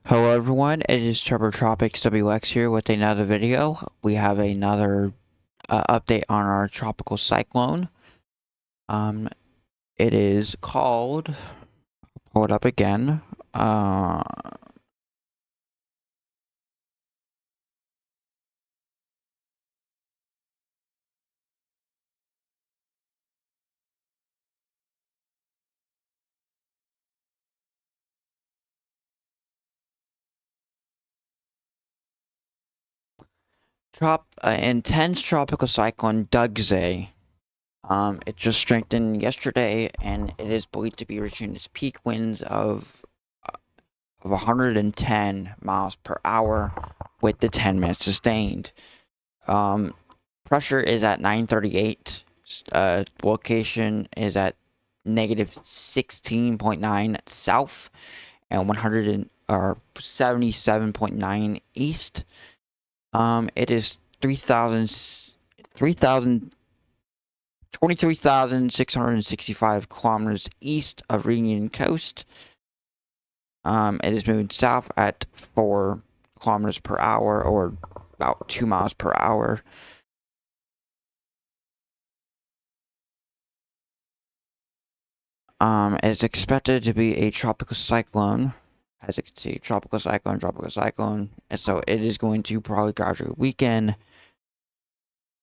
Hello everyone, it is Tropics WX here with another video. We have another update on our tropical cyclone. Um, it is called, pull it up again, intense tropical cyclone Dudzai. It just strengthened yesterday and it is believed to be reaching its peak winds of 110 miles per hour with the 10 minutes sustained. Pressure is at 938. Location is at negative 16.9 south and 177.9 east. It is 23,665 kilometers east of Reunion Coast. It is moving south at 4 kilometers per hour, or about 2 miles per hour. It's expected to be a tropical cyclone. As you can see, tropical cyclone. And so it is going to probably gradually weaken.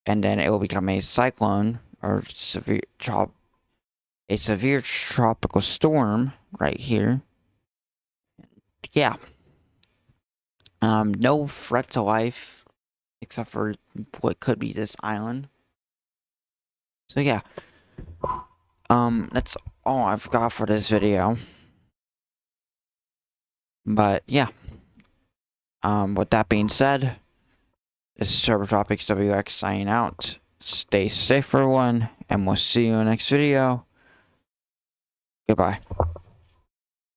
And then it will become a cyclone, or a severe tropical storm right here. Yeah. No threat to life, except for what could be this island. So yeah. That's all I've got for this video. But yeah. With that being said, this is Tropics WX signing out. Stay safe, everyone, and we'll see you in the next video. Goodbye.